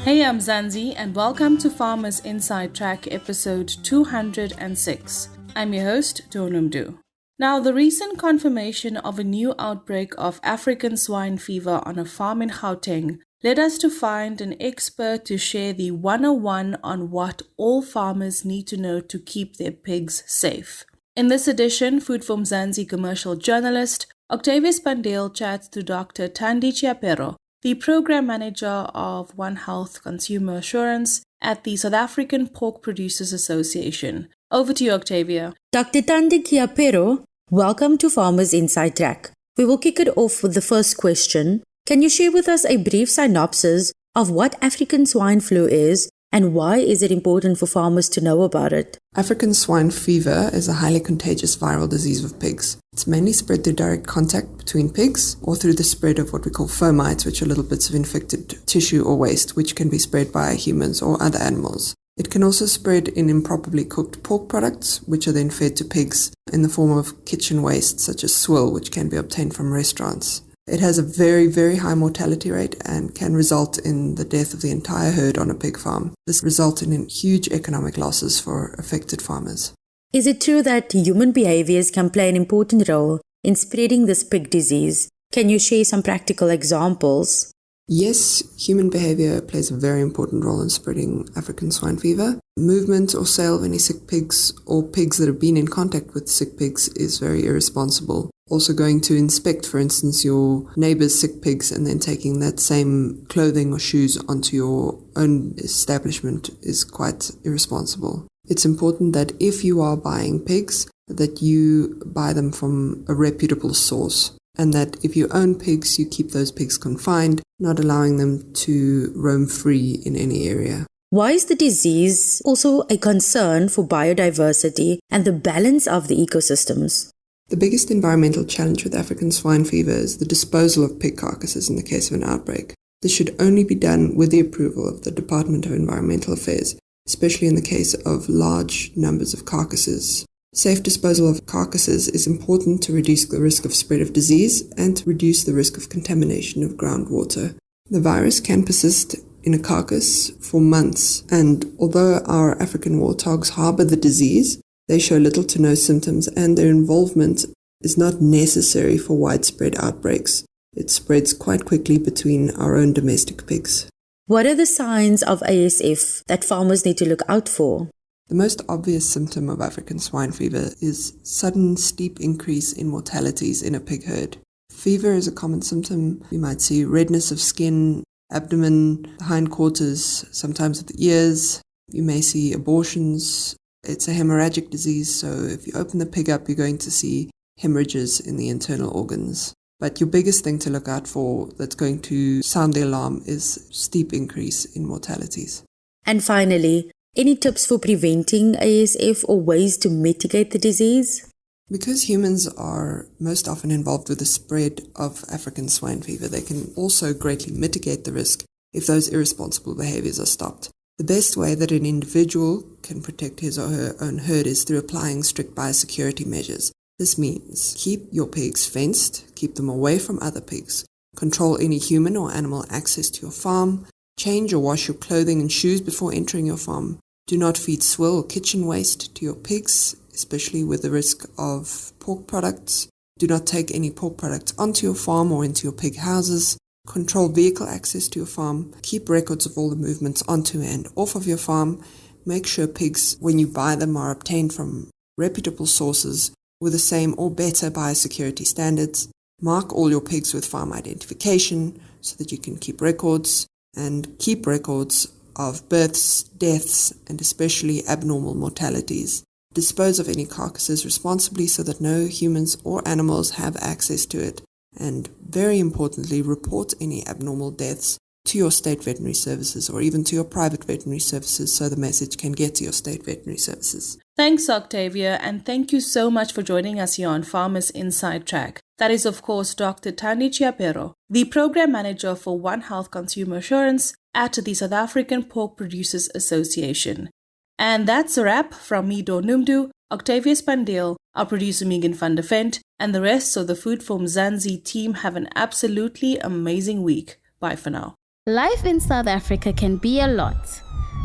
Hey, I'm Mzansi, and welcome to Farmers Inside Track episode 206. I'm your host, Donumdu. Now, the recent confirmation of a new outbreak of African swine fever on a farm in Gauteng led us to find an expert to share the 101 on what all farmers need to know to keep their pigs safe. In this edition, For Mzansi commercial journalist Octavia Spandiel chats to Dr Thandi Chiaperro, the Program Manager of One Health Consumer Assurance at the South African Pork Producers Association. Over to you, Octavia. Dr Thandi Chiaperro, welcome to Farmers Inside Track. We will kick it off with the first question. Can you share with us a brief synopsis of what African swine flu is and why is it important for farmers to know about it? African swine fever is a highly contagious viral disease of pigs. It's mainly spread through direct contact between pigs or through the spread of what we call fomites, which are little bits of infected tissue or waste, which can be spread by humans or other animals. It can also spread in improperly cooked pork products, which are then fed to pigs in the form of kitchen waste, such as swill, which can be obtained from restaurants. It has a very, very high mortality rate and can result in the death of the entire herd on a pig farm. This results in huge economic losses for affected farmers. Is it true that human behaviors can play an important role in spreading this pig disease? Can you share some practical examples? Yes, human behavior plays a very important role in spreading African swine fever. Movement or sale of any sick pigs or pigs that have been in contact with sick pigs is very irresponsible. Also going to inspect, for instance, your neighbor's sick pigs and then taking that same clothing or shoes onto your own establishment is quite irresponsible. It's important that if you are buying pigs, that you buy them from a reputable source, and that if you own pigs, you keep those pigs confined, not allowing them to roam free in any area. Why is the disease also a concern for biodiversity and the balance of the ecosystems? The biggest environmental challenge with African swine fever is the disposal of pig carcasses in the case of an outbreak. This should only be done with the approval of the Department of Environmental Affairs, especially in the case of large numbers of carcasses. Safe disposal of carcasses is important to reduce the risk of spread of disease and to reduce the risk of contamination of groundwater. The virus can persist in a carcass for months, and although our African warthogs harbour the disease, they show little to no symptoms, and their involvement is not necessary for widespread outbreaks. It spreads quite quickly between our own domestic pigs. What are the signs of ASF that farmers need to look out for? The most obvious symptom of African swine fever is sudden steep increase in mortalities in a pig herd. Fever is a common symptom. You might see redness of skin, abdomen, hindquarters, sometimes at the ears. You may see abortions. It's a hemorrhagic disease, so if you open the pig up, you're going to see hemorrhages in the internal organs. But your biggest thing to look out for that's going to sound the alarm is steep increase in mortalities. And finally, any tips for preventing ASF or ways to mitigate the disease? Because humans are most often involved with the spread of African swine fever, they can also greatly mitigate the risk if those irresponsible behaviors are stopped. The best way that an individual can protect his or her own herd is through applying strict biosecurity measures. This means keep your pigs fenced, keep them away from other pigs, control any human or animal access to your farm, change or wash your clothing and shoes before entering your farm. Do not feed swill or kitchen waste to your pigs, especially with the risk of pork products. Do not take any pork products onto your farm or into your pig houses. Control vehicle access to your farm. Keep records of all the movements onto and off of your farm. Make sure pigs, when you buy them, are obtained from reputable sources with the same or better biosecurity standards. Mark all your pigs with farm identification so that you can keep records, and keep records of births, deaths, and especially abnormal mortalities. Dispose of any carcasses responsibly so that no humans or animals have access to it. And very importantly, report any abnormal deaths to your state veterinary services or even to your private veterinary services so the message can get to your state veterinary services. Thanks, Octavia, and thank you so much for joining us here on Farmers Inside Track. That is, of course, Dr Thandi Chiaperro, the Program Manager for One Health Consumer Assurance at the South African Pork Producers Association. And that's a wrap from me, Donumdu, Octavia Spandiel, our producer Megan van der Vent, and the rest of the For Mzansi team. Have an absolutely amazing week. Bye for now. Life in South Africa can be a lot.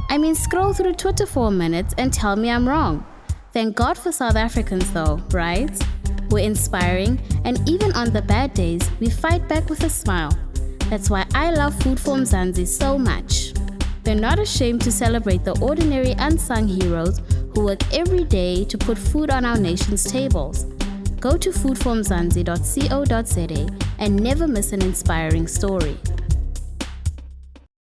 I mean, scroll through Twitter for a minute and tell me I'm wrong. Thank God for South Africans though, right? We're inspiring, and even on the bad days, we fight back with a smile. That's why I love Food for Mzansi so much. They're not ashamed to celebrate the ordinary unsung heroes who work every day to put food on our nation's tables. Go to foodformzansi.co.za and never miss an inspiring story.